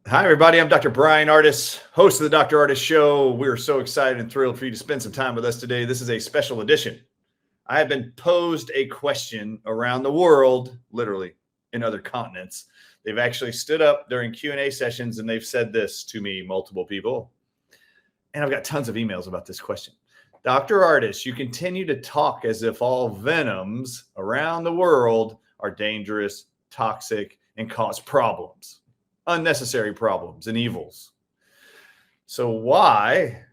Hi, everybody. I'm Dr. Brian Ardis, host of the Dr. Ardis Show. We're so excited and thrilled for you to spend some time with us today. This is a special edition. I have been posed a question around the world, literally in other continents. They've actually stood up during Q&A sessions and they've said this to me, multiple people. And I've got tons of emails about this question. Dr. Ardis, you continue to talk as if all venoms around the world are dangerous, toxic, and cause problems. Unnecessary problems and evils. So why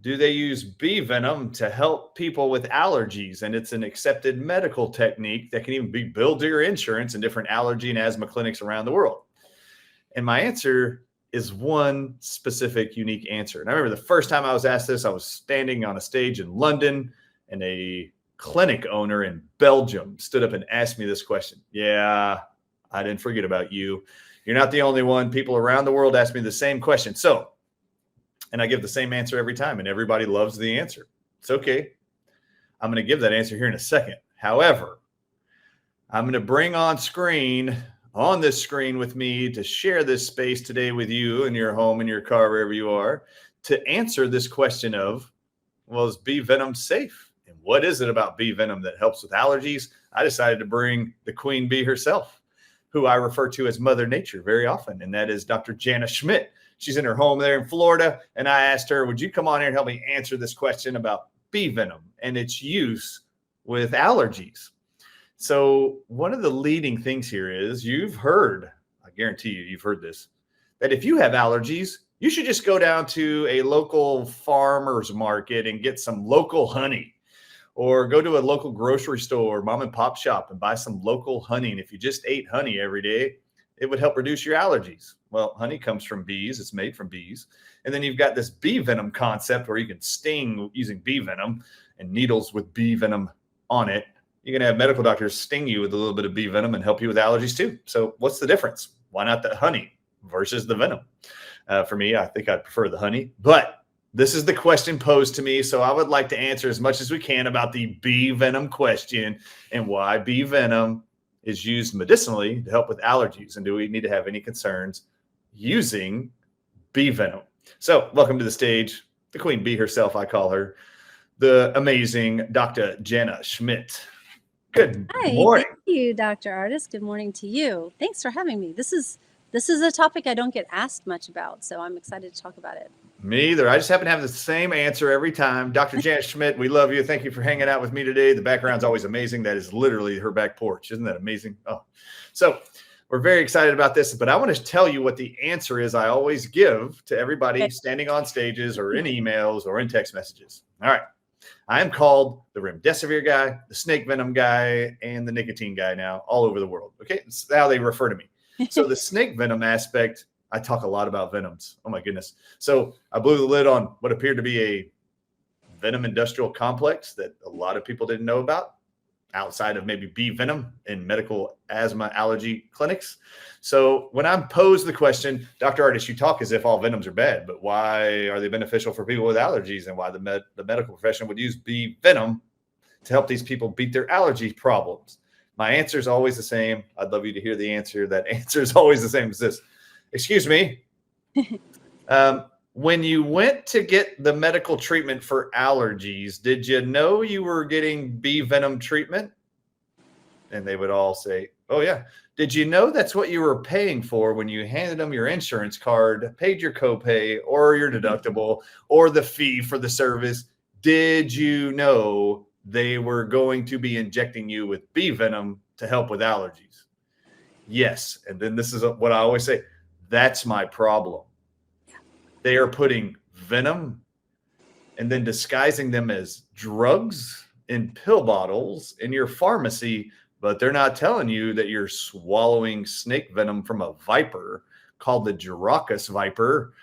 do they use bee venom to help people with allergies? And it's an accepted medical technique that can even be billed to your insurance in different allergy and asthma clinics around the world. And my answer is one specific, unique answer. And I remember the first time I was asked this, I was standing on a stage in London and a clinic owner in Belgium stood up and asked me this question. Yeah, I didn't forget about you. You're not the only one. People around the world ask me the same question. So, and I give the same answer every time, and everybody loves the answer. It's okay. I'm going to give that answer here in a second. However, I'm going to bring on this screen with me to share this space today with you in your home, in your car, wherever you are, to answer this question of, well, is bee venom safe? And what is it about bee venom that helps with allergies? I decided to bring the queen bee herself, who I refer to as Mother Nature very often, and that is Dr. Jana Schmidt. She's in her home there in Florida, and I asked her, would you come on here and help me answer this question about bee venom and its use with allergies? So one of the leading things here is you've heard, I guarantee you've heard this, that if you have allergies, you should just go down to a local farmer's market and get some local honey. Or go to a local grocery store, mom and pop shop, and buy some local honey. And if you just ate honey every day, it would help reduce your allergies. Well, honey comes from bees. It's made from bees. And then you've got this bee venom concept where you can sting using bee venom and needles with bee venom on it. You're going to have medical doctors sting you with a little bit of bee venom and help you with allergies too. So what's the difference? Why not the honey versus the venom? For me, I think I'd prefer the honey. But this is the question posed to me, so I would like to answer as much as we can about the bee venom question and why bee venom is used medicinally to help with allergies. And do we need to have any concerns using bee venom? So welcome to the stage, the queen bee herself, I call her, the amazing Dr. Jana Schmidt. Good morning. Thank you, Dr. Ardis. Good morning to you. Thanks for having me. This is a topic I don't get asked much about, so I'm excited to talk about it. Me either. I just happen to have the same answer every time. Dr. Janet Schmidt, we love you. Thank you for hanging out with me today. The background's always amazing. That is literally her back porch. Isn't that amazing? Oh, so we're very excited about this, but I want to tell you what the answer is I always give to everybody standing on stages or in emails or in text messages. All right. I am called the remdesivir guy, the snake venom guy, and the nicotine guy now all over the world. Okay. That's how they refer to me. So the snake venom aspect, I talk a lot about venoms. Oh my goodness. So I blew the lid on what appeared to be a venom industrial complex that a lot of people didn't know about outside of maybe bee venom in medical asthma allergy clinics. So when I'm posed the question, Dr. Ardis, you talk as if all venoms are bad, but why are they beneficial for people with allergies and why the medical profession would use bee venom to help these people beat their allergy problems? My answer is always the same. I'd love you to hear the answer. That answer is always the same as this. Excuse me. When you went to get the medical treatment for allergies, did you know you were getting bee venom treatment? And they would all say, oh, yeah. Did you know that's what you were paying for when you handed them your insurance card, paid your copay or your deductible or the fee for the service? Did you know they were going to be injecting you with bee venom to help with allergies? Yes. And then this is what I always say. That's my problem. They are putting venom and then disguising them as drugs in pill bottles in your pharmacy, but they're not telling you that you're swallowing snake venom from a viper called the Giracus viper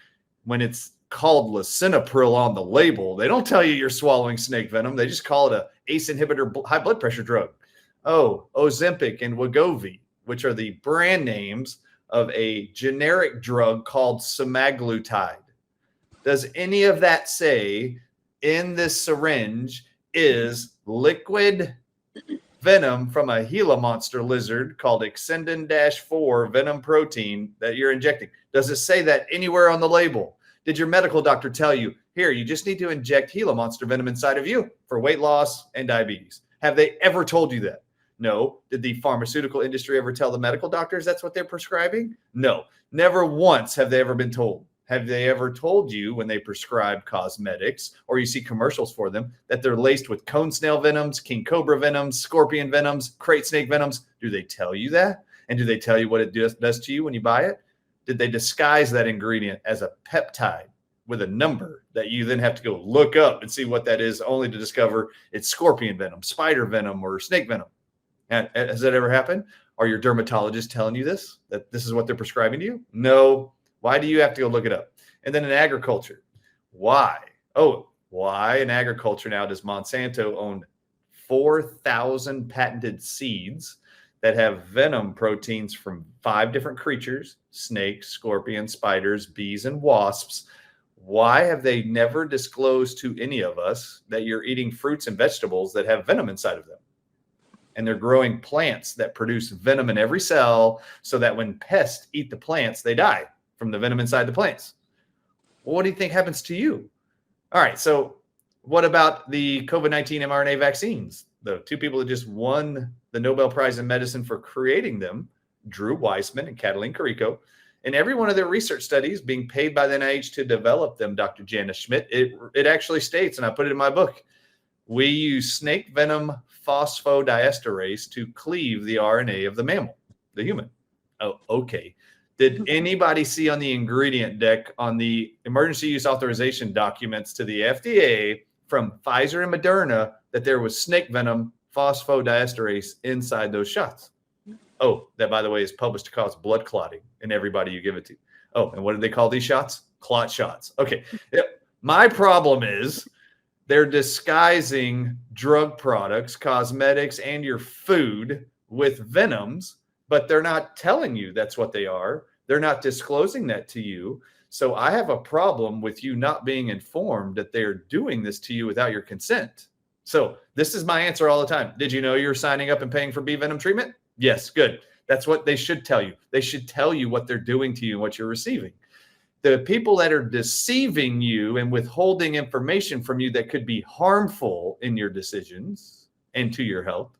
when it's called lisinopril on the label. They don't tell you you're swallowing snake venom. They just call it a ACE inhibitor high blood pressure drug. Oh, Ozempic and Wegovy, which are the brand names of a generic drug called semaglutide. Does any of that say in this syringe is liquid venom from a Gila monster lizard called Exendin-4 venom protein that you're injecting? Does it say that anywhere on the label? Did your medical doctor tell you, here, you just need to inject Gila monster venom inside of you for weight loss and diabetes? Have they ever told you that? No. Did the pharmaceutical industry ever tell the medical doctors that's what they're prescribing? No. Never once have they ever been told. Have they ever told you when they prescribe cosmetics or you see commercials for them that they're laced with cone snail venoms, king cobra venoms, scorpion venoms, crate snake venoms? Do they tell you that? And do they tell you what it does to you when you buy it? Did they disguise that ingredient as a peptide with a number that you then have to go look up and see what that is, only to discover it's scorpion venom, spider venom, or snake venom? And has that ever happened? Are your dermatologists telling you this, that this is what they're prescribing to you? No. Why do you have to go look it up? And then in agriculture, why? Oh, why in agriculture now does Monsanto own 4,000 patented seeds that have venom proteins from 5 different creatures: snakes, scorpions, spiders, bees, and wasps? Why have they never disclosed to any of us that you're eating fruits and vegetables that have venom inside of them? And they're growing plants that produce venom in every cell so that when pests eat the plants, they die from the venom inside the plants. Well, what do you think happens to you? All right, so what about the COVID-19 mRNA vaccines? The 2 people that just won the Nobel Prize in Medicine for creating them, Drew Weissman and Katalin Kariko, in every one of their research studies being paid by the NIH to develop them, Dr. Janice Schmidt, it actually states, and I put it in my book, we use snake venom phosphodiesterase to cleave the RNA of the mammal, the human. Oh, okay. Did anybody see on the ingredient deck on the emergency use authorization documents to the FDA from Pfizer and Moderna that there was snake venom phosphodiesterase inside those shots? Oh, that, by the way, is published to cause blood clotting in everybody you give it to. Oh, and what do they call these shots? Clot shots. Okay. My problem is they're disguising drug products, cosmetics, and your food with venoms, but they're not telling you that's what they are. They're not disclosing that to you. So I have a problem with you not being informed that they're doing this to you without your consent. So this is my answer all the time. Did you know you're signing up and paying for bee venom treatment? Yes, good. That's what they should tell you. They should tell you what they're doing to you and what you're receiving. The people that are deceiving you and withholding information from you that could be harmful in your decisions and to your health,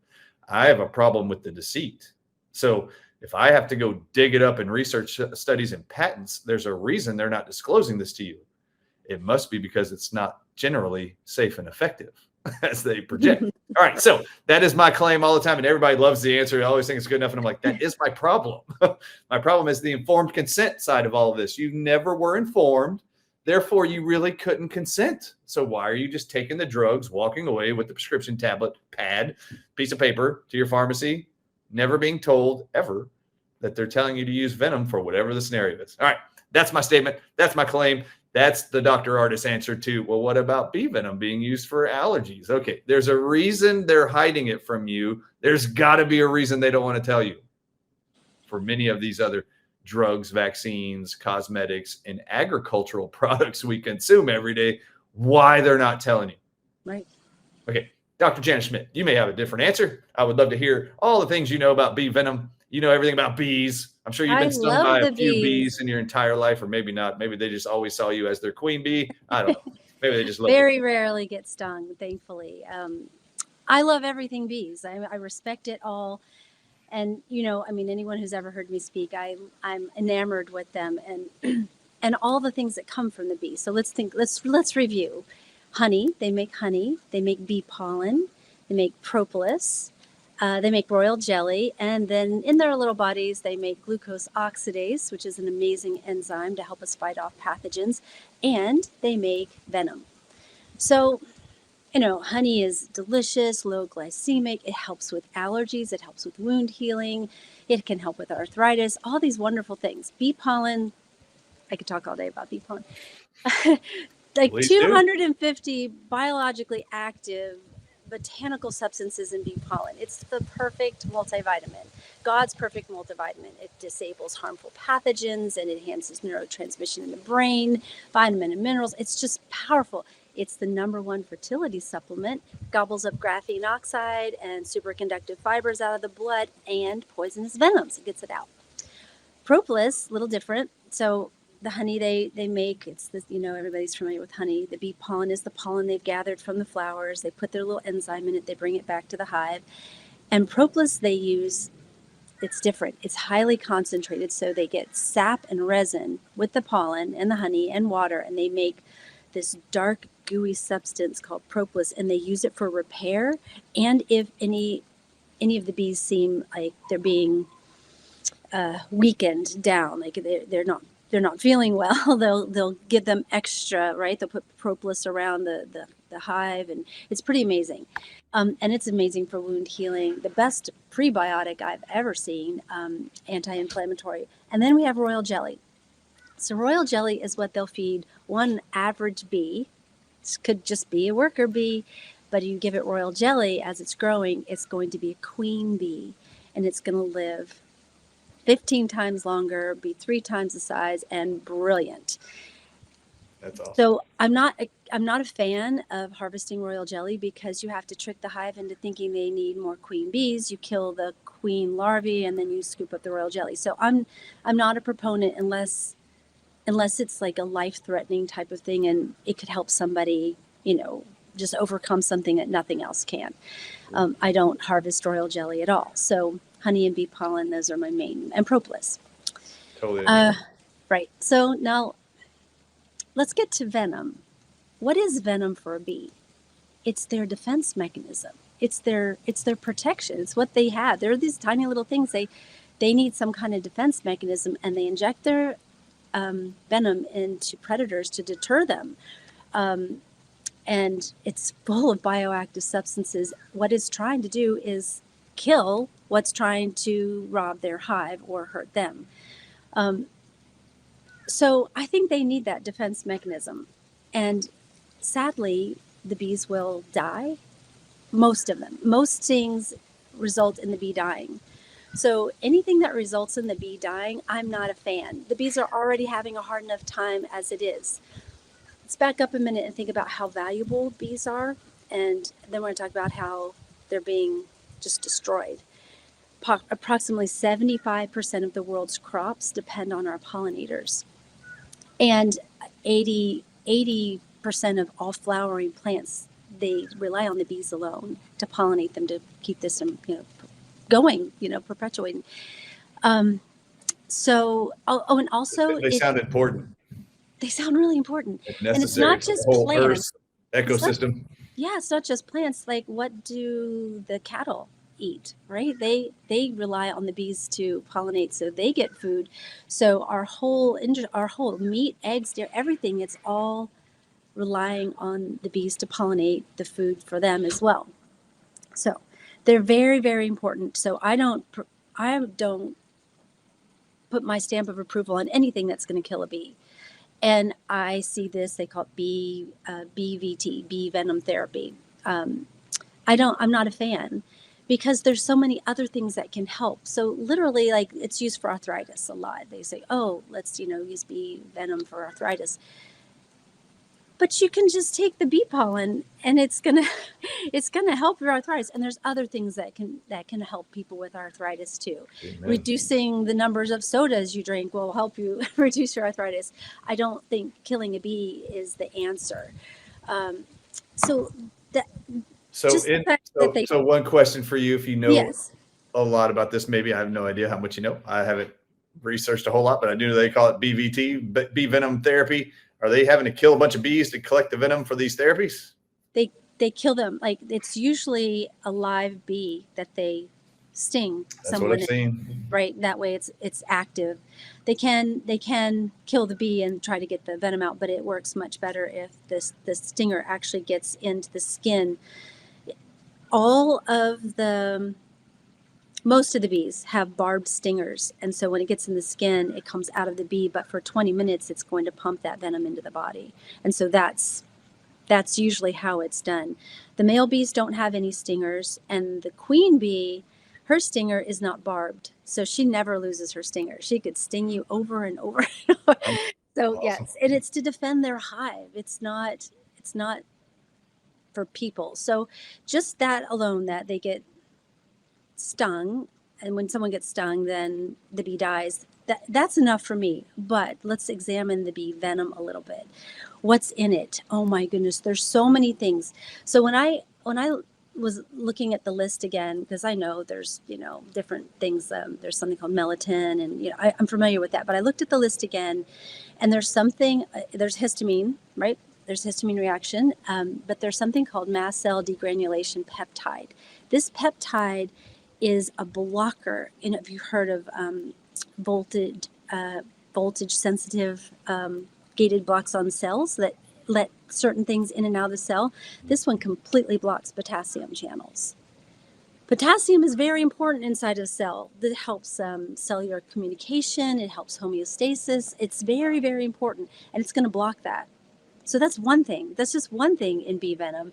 I have a problem with the deceit. So if I have to go dig it up in research studies and patents, there's a reason they're not disclosing this to you. It must be because it's not generally safe and effective as they project. All right. So that is my claim all the time. And everybody loves the answer. I always think it's good enough. And I'm like, that is my problem. My problem is the informed consent side of all of this. You never were informed. Therefore, you really couldn't consent. So why are you just taking the drugs, walking away with the prescription tablet, pad, piece of paper to your pharmacy, never being told ever that they're telling you to use venom for whatever the scenario is? All right. That's my statement. That's my claim. That's the Dr. Ardis answer to, well, what about bee venom being used for allergies? Okay, there's a reason they're hiding it from you. There's got to be a reason they don't want to tell you. For many of these other drugs, vaccines, cosmetics, and agricultural products we consume every day, why they're not telling you. Right. Okay, Dr. Janice Schmidt, you may have a different answer. I would love to hear all the things you know about bee venom. You know everything about bees. I'm sure you've been stung by a few bees in your entire life, or maybe not. Maybe they just always saw you as their queen bee. I don't know. Maybe they just love Very rarely get stung, thankfully. I love everything bees. I respect it all. And, you know, I mean, anyone who's ever heard me speak, I'm enamored with them and and all the things that come from the bee. So let's review. Honey, they make bee pollen, they make propolis, they make royal jelly, and then in their little bodies, they make glucose oxidase, which is an amazing enzyme to help us fight off pathogens, and they make venom. So, you know, honey is delicious, low glycemic. It helps with allergies. It helps with wound healing. It can help with arthritis, all these wonderful things. Bee pollen, I could talk all day about bee pollen. Like Please 250 biologically active botanical substances in bee pollen. It's the perfect multivitamin, God's perfect multivitamin. It disables harmful pathogens and enhances neurotransmission in the brain, vitamin and minerals. It's just powerful. It's the #1 fertility supplement, gobbles up graphene oxide and superconductive fibers out of the blood and poisonous venoms. It gets it out. Propolis, a little different. So the honey they make, it's this, everybody's familiar with honey. The bee pollen is the pollen they've gathered from the flowers. They put their little enzyme in it. They bring it back to the hive. And propolis they use, it's different. It's highly concentrated. So they get sap and resin with the pollen and the honey and water, and they make this dark, gooey substance called propolis, and they use it for repair. And if any of the bees seem like they're being weakened down, like they're not feeling well, they'll give them extra, right? They'll put propolis around the hive, and it's pretty amazing. And it's amazing for wound healing. The best prebiotic I've ever seen, anti-inflammatory. And then we have royal jelly. So royal jelly is what they'll feed one average bee. This could just be a worker bee, but you give it royal jelly as it's growing, it's going to be a queen bee, and it's going to live 15 times longer, be 3 times the size, and brilliant. That's awesome. So I'm not a fan of harvesting royal jelly because you have to trick the hive into thinking they need more queen bees. You kill the queen larvae and then you scoop up the royal jelly. So I'm not a proponent unless it's like a life-threatening type of thing and it could help somebody, just overcome something that nothing else can. I don't harvest royal jelly at all. So honey and bee pollen, those are my main, and propolis. Totally. Right. So now let's get to venom. What is venom for a bee? It's their defense mechanism. It's their protection. It's what they have. They're these tiny little things. They need some kind of defense mechanism, and they inject their venom into predators to deter them. And it's full of bioactive substances. What it's trying to do is kill what's trying to rob their hive or hurt them. So I think they need that defense mechanism. And sadly, the bees will die. Most of them. Most things result in the bee dying. So anything that results in the bee dying, I'm not a fan. The bees are already having a hard enough time as it is. Let's back up a minute and think about how valuable bees are. And then we're going to talk about how they're being just destroyed. Approximately 75% of the world's crops depend on our pollinators. And 80% of all flowering plants, they rely on the bees alone to pollinate them, to keep this going, perpetuating. And also they sound important. They sound really important. And it's Necessary not just for the whole plants. ecosystem. It's not just plants. Like, what do the cattle eat, right? They rely on the bees to pollinate, so they get food. So our whole meat, eggs, dairy, everything, it's all relying on the bees to pollinate the food for them as well. So they're very, very important. So I don't put my stamp of approval on anything that's going to kill a bee. And I see this, they call it BVT, bee venom therapy. I'm not a fan because there's so many other things that can help. So literally, like, it's used for arthritis a lot. They say, oh, let's, use bee venom for arthritis. But you can just take the bee pollen and it's gonna help your arthritis. And there's other things that can help people with arthritis too. Amen. Reducing the numbers of sodas you drink will help you reduce your arthritis. I don't think killing a bee is the answer. So one question for you, if you know yes. a lot about this, maybe I have no idea how much you know. I haven't researched a whole lot, but I do know they call it BVT, bee venom therapy. Are they having to kill a bunch of bees to collect the venom for these therapies? They kill them. Like, it's usually a live bee that they sting. That's what I've seen. Right. That way it's active. They can kill the bee and try to get the venom out, but it works much better if the stinger actually gets into the skin. Most of the bees have barbed stingers, and so when it gets in the skin, it comes out of the bee, but for 20 minutes, it's going to pump that venom into the body. And so that's usually how it's done. The male bees don't have any stingers, and the queen bee, her stinger is not barbed, so she never loses her stinger. She could sting you over and over and over. So awesome. Yes, and it's to defend their hive. It's not It's not for people. So just that alone, that they get stung, and when someone gets stung, then the bee dies. That's enough for me. But let's examine the bee venom a little bit. What's in it? Oh my goodness, there's so many things. So when I was looking at the list again, because I know there's different things. There's something called melatonin, and I'm familiar with that. But I looked at the list again, and there's something. There's histamine, right? There's histamine reaction, but there's something called mast cell degranulation peptide. This peptide is a blocker. Have you heard of voltage voltage sensitive gated blocks on cells that let certain things in and out of the cell? This one completely blocks potassium channels. Potassium is very important inside of a cell. That helps cellular communication. It helps homeostasis. It's very, very important, and it's going to block that. So that's one thing. That's just one thing in bee venom.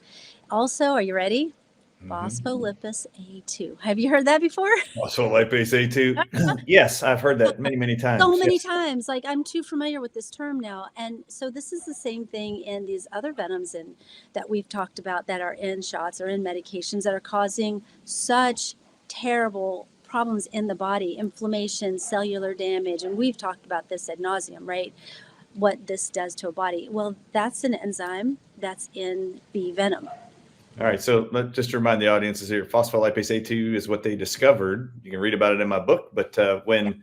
Also, are you ready? Phospholipase A2. Have you heard that before? Phospholipase A2. Yes, I've heard that many, many times. So many Yes. times. Like, I'm too familiar with this term now. And so this is the same thing in these other venoms that we've talked about that are in shots or in medications that are causing such terrible problems in the body, inflammation, cellular damage. And we've talked about this ad nauseum, right? What this does to a body. Well, that's an enzyme that's in bee venom. All right, so just to remind the audiences here, phospholipase A2 is what they discovered. You can read about it in my book, but when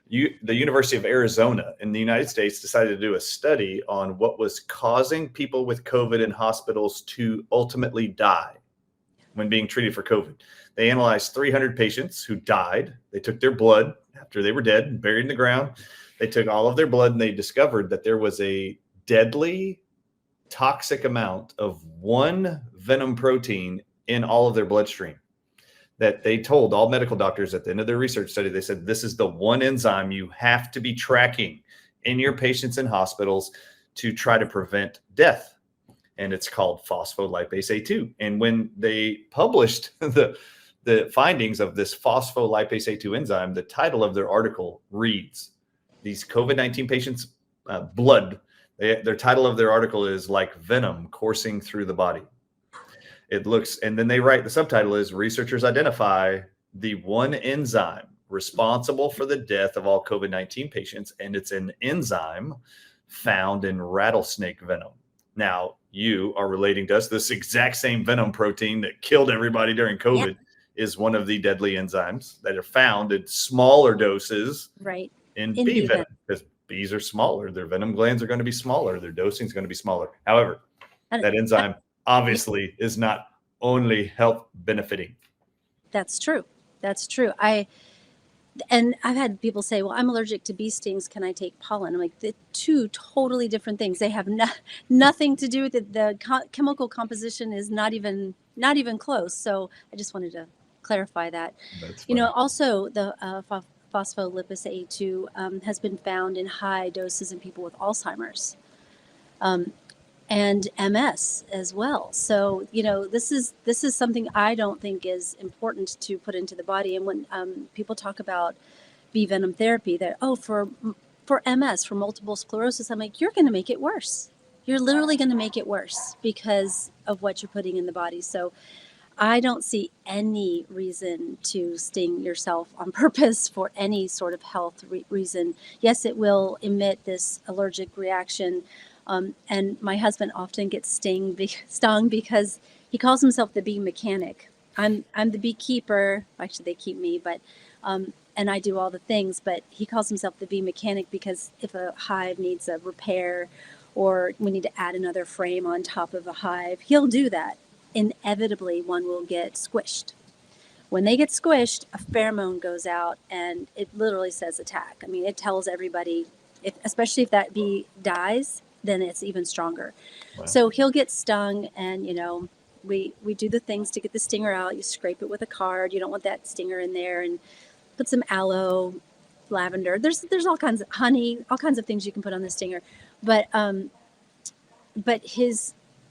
the University of Arizona in the United States decided to do a study on what was causing people with COVID in hospitals to ultimately die when being treated for COVID. They analyzed 300 patients who died. They took their blood after they were dead and buried in the ground. They took all of their blood, and they discovered that there was a deadly toxic amount of one venom protein in all of their bloodstream that they told all medical doctors at the end of their research study. They said, this is the one enzyme you have to be tracking in your patients in hospitals to try to prevent death. And it's called phospholipase A2. And when they published the findings of this phospholipase A2 enzyme, the title of their article reads, these COVID-19 patients' blood, their title of their article is like venom coursing through the body. It looks, and then they write, the subtitle is, researchers identify the one enzyme responsible for the death of all COVID-19 patients, and it's an enzyme found in rattlesnake venom. Now, you are relating to us, this exact same venom protein that killed everybody during COVID is one of the deadly enzymes that are found in smaller doses, right, in bee venom, because bees are smaller. Their venom glands are going to be smaller. Their dosing is going to be smaller. However, that enzyme obviously is not only health benefiting. That's true. That's true. I've had people say, well, I'm allergic to bee stings. Can I take pollen? I'm like, the two totally different things. They have nothing to do with it. The chemical composition is not even close. So I just wanted to clarify that. That's funny. Also the phospholipase A2 has been found in high doses in people with Alzheimer's and MS as well. So this is something I don't think is important to put into the body. And when people talk about bee venom therapy, that for MS, for multiple sclerosis, I'm like, you're going to make it worse. You're literally going to make it worse because of what you're putting in the body. So I don't see any reason to sting yourself on purpose for any sort of health reason. Yes, it will emit this allergic reaction. And my husband often gets stung because he calls himself the bee mechanic. I'm the beekeeper. Actually, they keep me, but and I do all the things. But he calls himself the bee mechanic because if a hive needs a repair or we need to add another frame on top of a hive, he'll do that. Inevitably, one will get squished. When they get squished, a pheromone goes out and it literally says attack. I mean, it tells everybody, especially if that bee dies, then it's even stronger. Wow. So he'll get stung, and we do the things to get the stinger out. You scrape it with a card. You don't want that stinger in there, and put some aloe, lavender. There's all kinds of honey, all kinds of things you can put on the stinger. But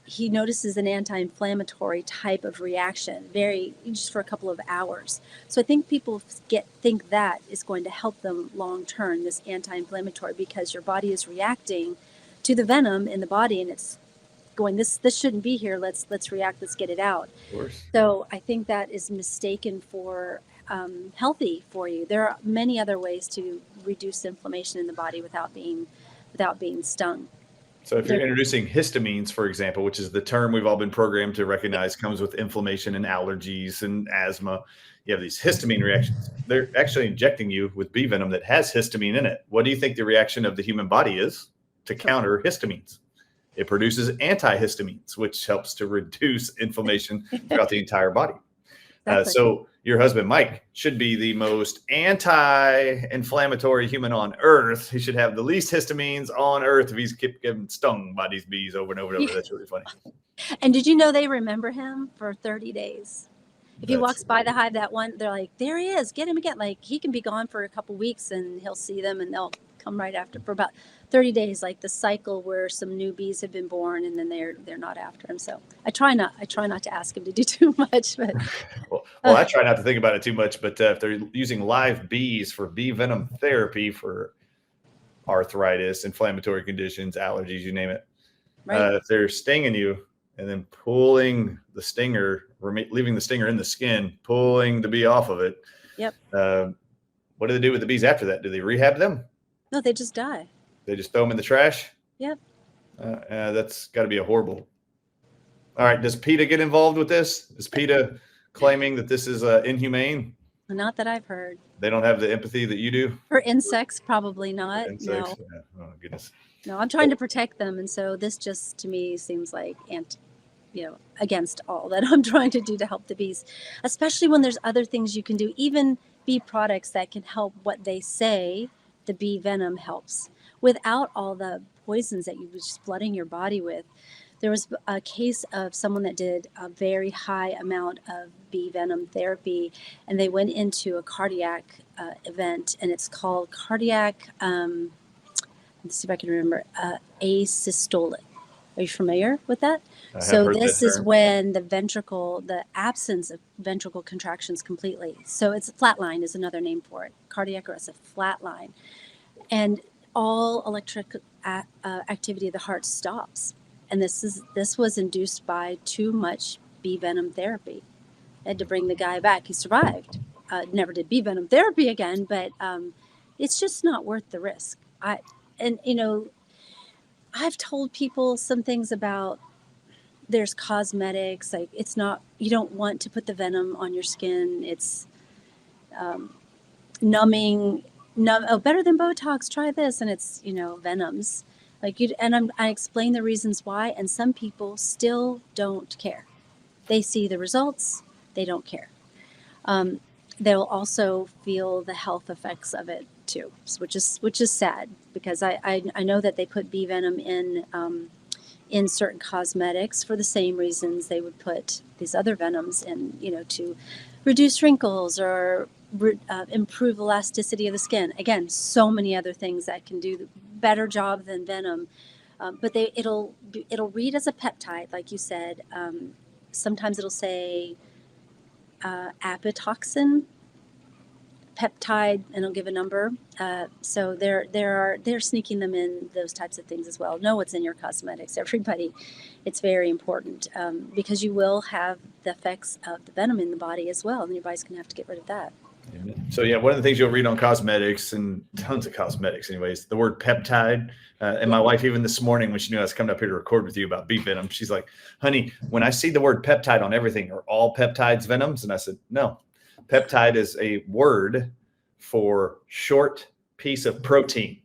he notices an anti-inflammatory type of reaction, just for a couple of hours. So I think people think that is going to help them long term, this anti-inflammatory, because your body is reacting to the venom in the body, and it's going, this shouldn't be here. Let's react. Let's get it out. Of course. So I think that is mistaken for healthy for you. There are many other ways to reduce inflammation in the body without being stung. So if you're introducing histamines, for example, which is the term we've all been programmed to recognize comes with inflammation and allergies and asthma, you have these histamine reactions. They're actually injecting you with bee venom that has histamine in it. What do you think the reaction of the human body is to counter histamines? It produces antihistamines, which helps to reduce inflammation throughout the entire body. Exactly. So your husband, Mike, should be the most anti-inflammatory human on earth. He should have the least histamines on earth if he's kept getting stung by these bees over and over and over. That's really funny. And did you know they remember him for 30 days? If he walks by the hive, that one, they're like, there he is, get him again. Like, he can be gone for a couple weeks and he'll see them and they'll come right after for about 30 days, like the cycle where some new bees have been born and then they're not after him. So I try not to ask him to do too much, but well, I try not to think about it too much, but if they're using live bees for bee venom therapy for arthritis, inflammatory conditions, allergies, you name it, right. If they're stinging you and then pulling the stinger, leaving the stinger in the skin, pulling the bee off of it. Yep. What do they do with the bees after that? Do they rehab them? No, they just die. They just throw them in the trash? Yep. That's got to be a horrible. All right. Does PETA get involved with this? Is PETA claiming that this is inhumane? Not that I've heard. They don't have the empathy that you do? For insects, probably not. Insects? No. Yeah. Oh, goodness. No, I'm trying to protect them. And so this just, to me, seems like against all that I'm trying to do to help the bees, especially when there's other things you can do, even bee products that can help what they say the bee venom helps without all the poisons that you were just flooding your body with. There was a case of someone that did a very high amount of bee venom therapy, and they went into a cardiac event, and it's called cardiac, let's see if I can remember, asystolic. Are you familiar with that? So this is when the absence of ventricle contractions completely. So it's a flatline is another name for it. Cardiac arrest, a flatline. And all electric activity of the heart stops. And this was induced by too much bee venom therapy. I had to bring the guy back. He survived. Never did bee venom therapy again, but it's just not worth the risk. I've told people some things about there's cosmetics, like it's not, you don't want to put the venom on your skin. It's numbing, better than Botox, try this. And it's, venoms. I explain the reasons why, and some people still don't care. They see the results, they don't care. They'll also feel the health effects of it too, which is sad, because I know that they put bee venom in certain cosmetics for the same reasons they would put these other venoms in, to reduce wrinkles or improve elasticity of the skin. Again, so many other things that can do a better job than venom, but it'll read as a peptide, like you said. Sometimes it'll say apitoxin peptide, and it'll give a number. So they're sneaking them in, those types of things as well. Know what's in your cosmetics, everybody. It's very important, because you will have the effects of the venom in the body as well, and your body's going to have to get rid of that. So one of the things you'll read on cosmetics, and tons of cosmetics anyways, the word peptide. And my wife, even this morning when she knew I was coming up here to record with you about bee venom, she's like, honey, when I see the word peptide on everything, are all peptides venoms? And I said, no. Peptide is a word for short piece of protein.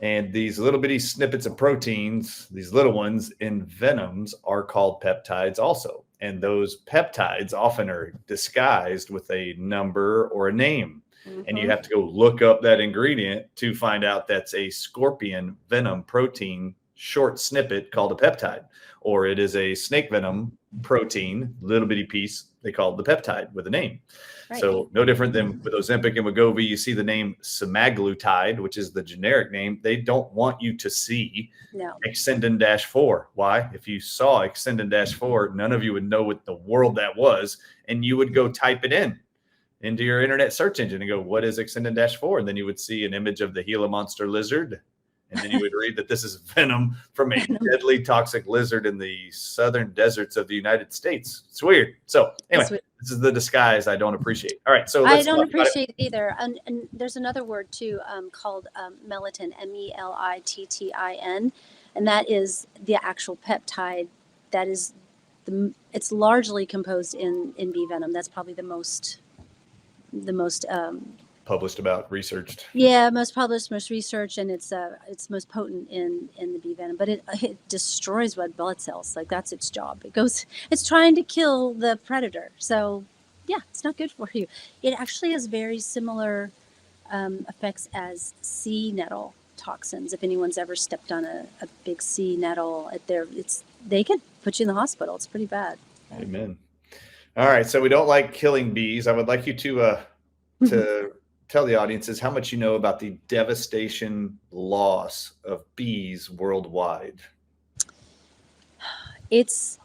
And these little bitty snippets of proteins, these little ones in venoms, are called peptides also. And those peptides often are disguised with a number or a name. Mm-hmm. And you have to go look up that ingredient to find out that's a scorpion venom protein short snippet called a peptide, or it is a snake venom protein, little bitty piece. They call it the peptide with a name. Right. So no different than with Ozempic and Wegovy, you see the name semaglutide, which is the generic name. They don't want you to see Exendin-4. Why? If you saw Exendin-4, none of you would know what the world that was, and you would go type it into your internet search engine and go, what is Exendin-4? And then you would see an image of the Gila monster lizard, And then you would read that this is venom from a deadly toxic lizard in the southern deserts of the United States. It's weird. So anyway, this is the disguise I don't appreciate. All right. So I don't appreciate it either. And there's another word too, called melittin, MELITTIN. And that is the actual peptide that is it's largely composed in bee venom. That's probably the most published about, researched. Yeah, most published, most researched, and it's most potent in the bee venom. But it destroys red blood cells. Like, that's its job. It's trying to kill the predator. So yeah, it's not good for you. It actually has very similar effects as sea nettle toxins. If anyone's ever stepped on a big sea nettle, they could put you in the hospital. It's pretty bad. Amen. All right, so we don't like killing bees. I would like you to tell the audiences how much you know about the devastation loss of bees worldwide. It's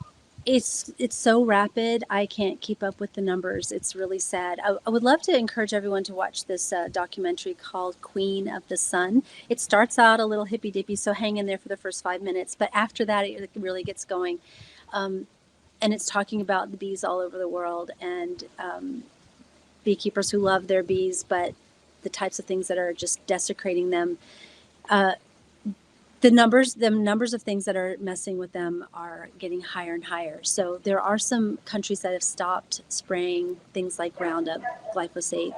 so rapid. I can't keep up with the numbers. It's really sad. I would love to encourage everyone to watch this documentary called Queen of the Sun. It starts out a little hippy dippy, so hang in there for the first 5 minutes. But after that, it really gets going. And it's talking about the bees all over the world and beekeepers who love their bees, but the types of things that are just desecrating them. The numbers of things that are messing with them are getting higher and higher. So there are some countries that have stopped spraying things like Roundup, glyphosate,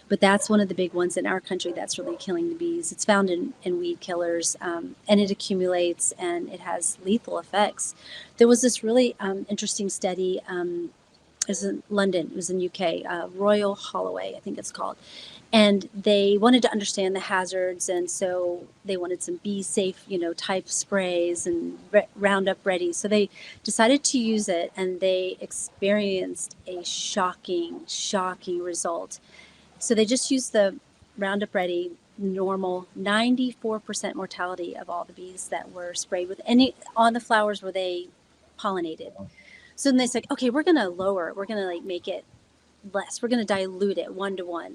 but that's one of the big ones in our country that's really killing the bees. It's found in weed killers, and it accumulates and it has lethal effects. There was this really interesting study. It was in London, it was in UK, Royal Holloway, I think it's called. And they wanted to understand the hazards, and so they wanted some bee safe, type sprays and Roundup Ready. So they decided to use it, and they experienced a shocking result. So they just used the Roundup Ready, normal, 94% mortality of all the bees that were sprayed with on the flowers where they pollinated. So then they said, okay, we're going to make it less. We're going to dilute it 1-to-1.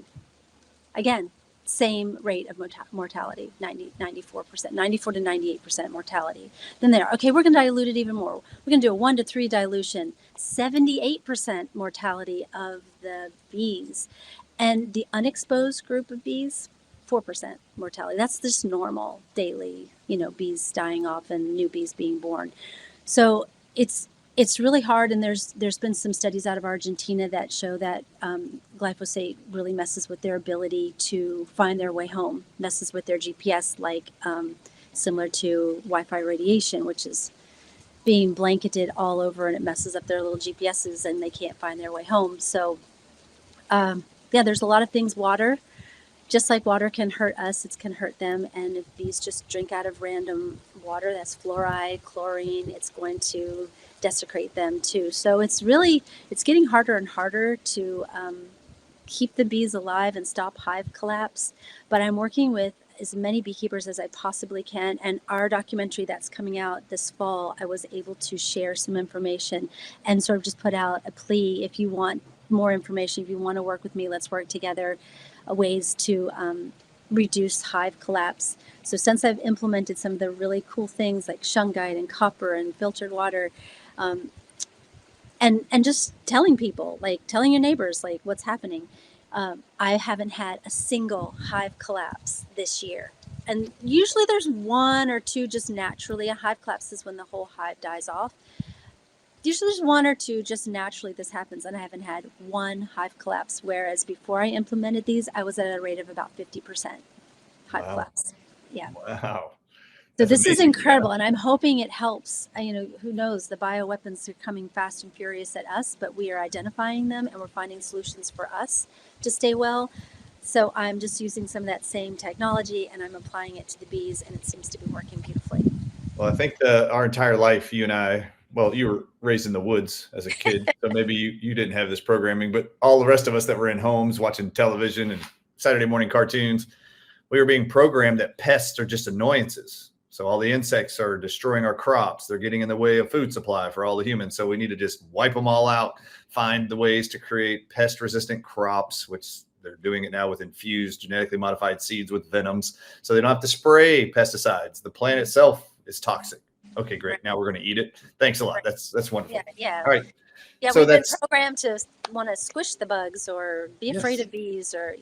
Again, same rate of mortality, 94%, 94 to 98% mortality. Then okay, we're going to dilute it even more. We're going to do a 1-to-3 dilution, 78% mortality of the bees. And the unexposed group of bees, 4% mortality. That's just normal daily, bees dying off and new bees being born. So it's really hard, and there's been some studies out of Argentina that show that glyphosate really messes with their ability to find their way home, messes with their GPS, like similar to Wi-Fi radiation, which is being blanketed all over, and it messes up their little GPSs, and they can't find their way home. So, there's a lot of things. Water, just like water can hurt us, it can hurt them. And if bees just drink out of random water, that's fluoride, chlorine, it's going to desecrate them too. So it's getting harder and harder to keep the bees alive and stop hive collapse. But I'm working with as many beekeepers as I possibly can. And our documentary that's coming out this fall, I was able to share some information and sort of just put out a plea. If you want more information, if you want to work with me, let's work together, ways to reduce hive collapse. So since I've implemented some of the really cool things like shungite and copper and filtered water, and just telling people, like telling your neighbors, like what's happening. I haven't had a single hive collapse this year. And usually there's 1 or 2 just naturally. A hive collapse is when the whole hive dies off. Usually there's 1 or 2 just naturally this happens, and I haven't had 1 hive collapse, whereas before I implemented these, I was at a rate of about 50% hive collapse. Yeah. Wow. So this is incredible, and I'm hoping it helps. Who knows? The bioweapons are coming fast and furious at us, but we are identifying them, and we're finding solutions for us to stay well. So I'm just using some of that same technology, and I'm applying it to the bees, and it seems to be working beautifully. Well, I think our entire life, you and I, well, you were raised in the woods as a kid, so maybe you didn't have this programming, but all the rest of us that were in homes watching television and Saturday morning cartoons, we were being programmed that pests are just annoyances. So all the insects are destroying our crops. They're getting in the way of food supply for all the humans. So we need to just wipe them all out, find the ways to create pest-resistant crops, which They're doing it now with infused genetically modified seeds with venoms, so they don't have to spray pesticides. The plant itself is toxic. Okay, great. Now we're going to eat it. Thanks a lot. That's wonderful. Yeah, yeah. All right. Yeah, So we've been that's programmed to want to squish the bugs or be afraid of bees, or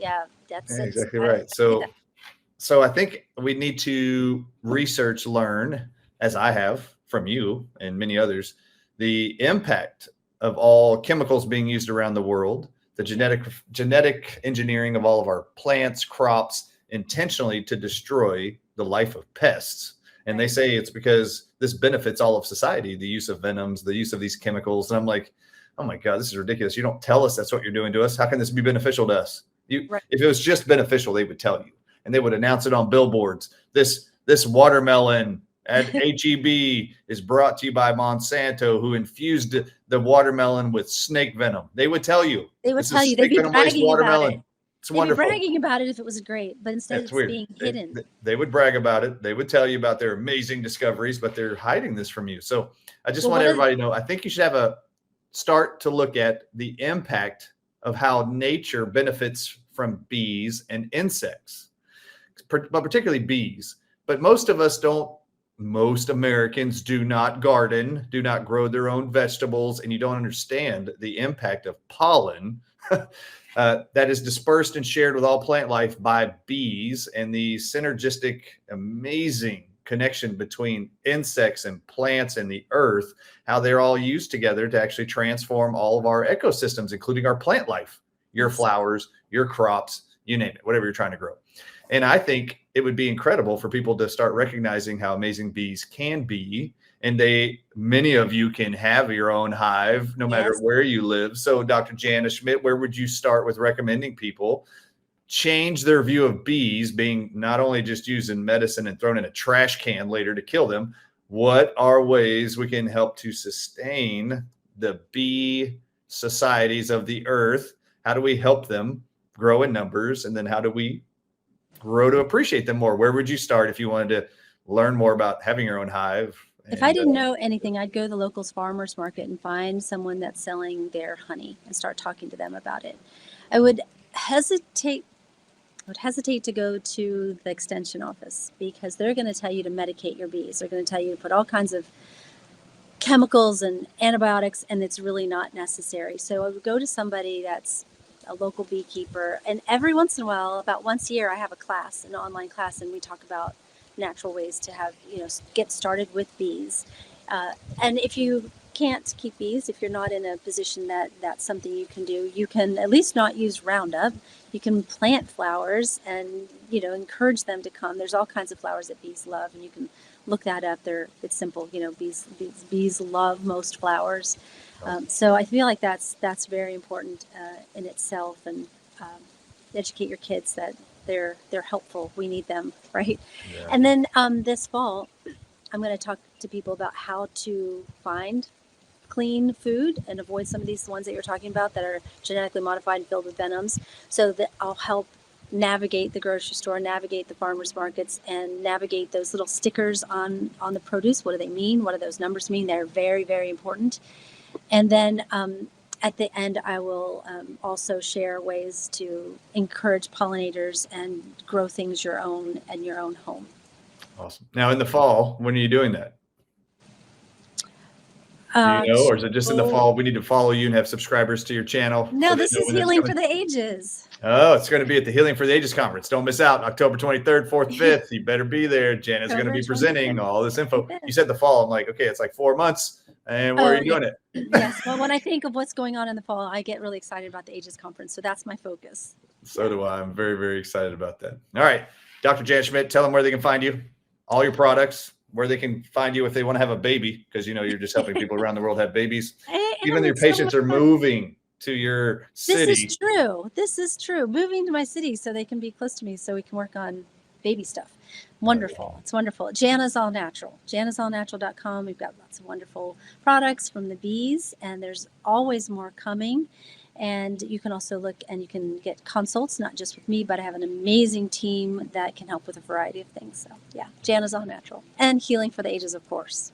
that's exactly right. So I think we need to learn, as I have from you and many others, the impact of all chemicals being used around the world, the genetic engineering of all of our plants, crops, intentionally to destroy the life of pests. And they say it's because this benefits all of society, the use of venoms, the use of these chemicals. And I'm like, oh my God, this is ridiculous. You don't tell us that's what you're doing to us. How can this be beneficial to us? If it was just beneficial, they would tell you. And they would announce it on billboards. This watermelon at HEB is brought to you by Monsanto, who infused the watermelon with snake venom. They would tell you. They would tell you. They'd be bragging about it. It's wonderful. They'd be bragging about it if it was great, but instead it's being hidden. They would brag about it. They would tell you about their amazing discoveries, but they're hiding this from you. So I just want everybody to know, I think you should start to look at the impact of how nature benefits from bees and insects, but particularly bees. But most Americans do not garden, do not grow their own vegetables, and you don't understand the impact of pollen that is dispersed and shared with all plant life by bees, and the synergistic, amazing connection between insects and plants and the earth, how they're all used together to actually transform all of our ecosystems, including our plant life, your flowers, your crops, you name it, whatever you're trying to grow. And I think it would be incredible for people to start recognizing how amazing bees can be. And many of you can have your own hive, no matter where you live. So Dr. Jana Schmidt, where would you start with recommending people change their view of bees being not only just used in medicine and thrown in a trash can later to kill them? What are ways we can help to sustain the bee societies of the earth? How do we help them grow in numbers? And then how do we grow to appreciate them more? Where would you start if you wanted to learn more about having your own hive? If I didn't know anything, I'd go to the local farmer's market and find someone that's selling their honey and start talking to them about it. I would hesitate to go to the extension office because they're going to tell you to medicate your bees. They're going to tell you to put all kinds of chemicals and antibiotics, and it's really not necessary. So I would go to somebody that's a local beekeeper, and every once in a while, about once a year, I have an online class, and we talk about natural ways to get started with bees. And if you can't keep bees, if you're not in a position that's something you can do, you can at least not use Roundup. You can plant flowers and encourage them to come. There's all kinds of flowers that bees love, and you can look that up. It's simple. Bees love most flowers. So I feel like that's very important in itself, and educate your kids that they're helpful. We need them, right? Yeah. And then this fall, I'm going to talk to people about how to find clean food and avoid some of these ones that you're talking about that are genetically modified and filled with venoms, so that I'll help navigate the grocery store, navigate the farmers markets, and navigate those little stickers on the produce. What do they mean? What do those numbers mean? They're very, very important. And then at the end, I will also share ways to encourage pollinators and grow things your own in your own home. Awesome. Now in the fall, when are you doing that? Do you know, or is it just in the fall? We need to follow you and have subscribers to your channel. No, this is Healing for the Ages. Oh, it's going to be at the Healing for the Ages conference. Don't miss out. October 23rd, 4th, 5th. You better be there. Jana's going to be presenting all this info. You said the fall. I'm like, okay, it's like 4 months. And where are you doing it? Yes. Well, when I think of what's going on in the fall, I get really excited about the Ages conference. So that's my focus. So do I. I'm very, very excited about that. All right. Dr. Jan Schmidt, tell them where they can find you, all your products, where they can find you if they want to have a baby, because you're just helping people around the world have babies. Even your patients are moving to your city. This is true. Moving to my city so they can be close to me, so we can work on baby stuff. Wonderful. It's wonderful. Jana's All Natural. Jana'sAllNatural.com. We've got lots of wonderful products from the bees, and there's always more coming. And you can also look and you can get consults, not just with me, but I have an amazing team that can help with a variety of things. So yeah, Jana's All Natural, and Healing for the Ages, of course.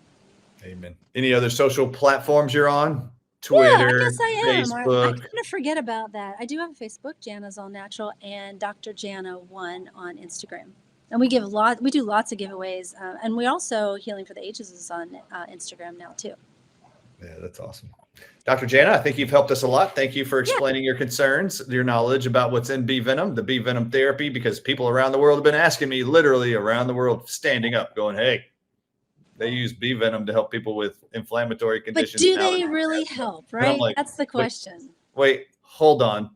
Amen. Any other social platforms you're on? Yeah, I Twitter, guess I am. I Facebook. kind of forget about that. I do have a Facebook, Jana's All Natural, and Dr. Jana 1 on Instagram. And we do lots of giveaways. And we also, Healing for the Ages is on Instagram now too. Yeah, that's awesome. Dr. Jana, I think you've helped us a lot. Thank you for Yeah. explaining your concerns, your knowledge about what's in bee venom, the bee venom therapy, because people around the world have been asking me, literally around the world, standing up, going, hey, they use bee venom to help people with inflammatory But conditions. do and they allergies." really help, And I'm right? like, That's the question. wait, hold on.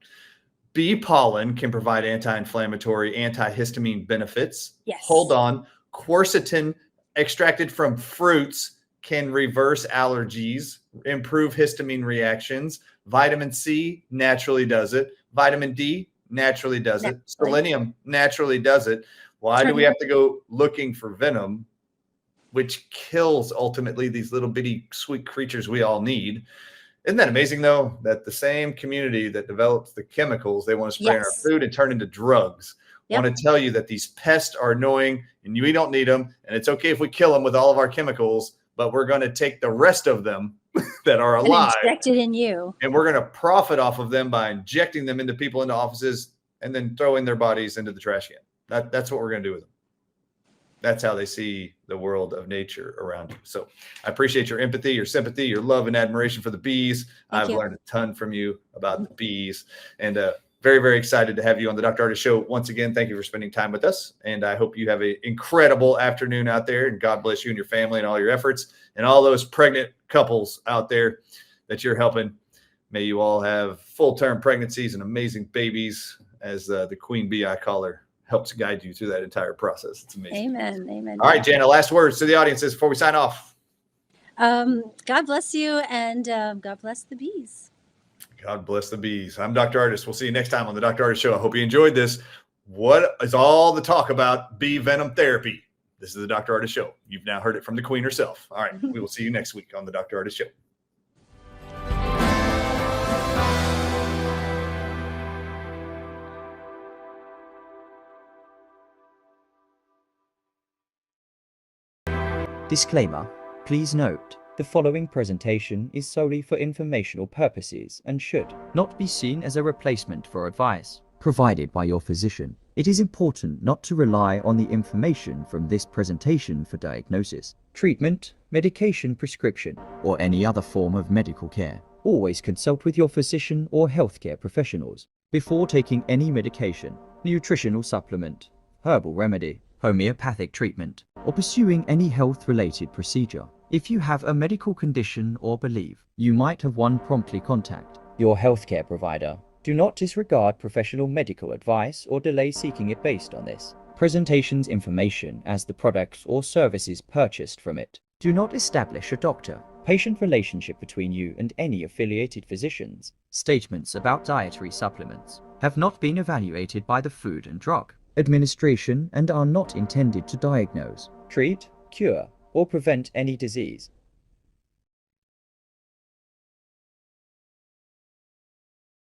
Bee pollen can provide anti-inflammatory, antihistamine benefits. Yes. Hold on. Quercetin extracted from fruits can reverse allergies, improve histamine reactions. Vitamin C naturally does it. Vitamin D naturally does it. Selenium naturally does it. Why do we have to go looking for venom, which kills ultimately these little bitty sweet creatures we all need? Isn't that amazing, though, that the same community that develops the chemicals they want to spray in our food and turn into drugs want to tell you that these pests are annoying and we don't need them, and it's okay if we kill them with all of our chemicals, but we're going to take the rest of them that are alive and inject it in you, and we're going to profit off of them by injecting them into people, into offices, and then throwing their bodies into the trash can. That's what we're going to do with them. That's how they see the world of nature around you. So I appreciate your empathy, your sympathy, your love and admiration for the bees. I've learned a ton from you about the bees, and very, very excited to have you on the Dr. Ardis Show. Once again, thank you for spending time with us. And I hope you have an incredible afternoon out there, and God bless you and your family and all your efforts, and all those pregnant couples out there that you're helping. May you all have full-term pregnancies and amazing babies, as the queen bee, I call her, helps guide you through that entire process. It's amazing. Amen. Amen. All right, Jana, last words to the audiences before we sign off. God bless you, and God bless the bees. God bless the bees. I'm Dr. Ardis. We'll see you next time on the Dr. Ardis Show. I hope you enjoyed this. What is all the talk about bee venom therapy? This is the Dr. Ardis Show. You've now heard it from the queen herself. All right, we will see you next week on the Dr. Ardis Show. Disclaimer. Please note, the following presentation is solely for informational purposes and should not be seen as a replacement for advice provided by your physician. It is important not to rely on the information from this presentation for diagnosis, treatment, medication prescription, or any other form of medical care. Always consult with your physician or healthcare professionals before taking any medication, nutritional supplement, herbal remedy, homeopathic treatment, or pursuing any health-related procedure. If you have a medical condition or believe you might have one, promptly contact your healthcare provider. Do not disregard professional medical advice or delay seeking it based on this presentation's information as the products or services purchased from it do not establish a doctor-patient relationship between you and any affiliated physicians. Statements about dietary supplements have not been evaluated by the Food and Drug Administration and are not intended to diagnose, treat, cure, or prevent any disease.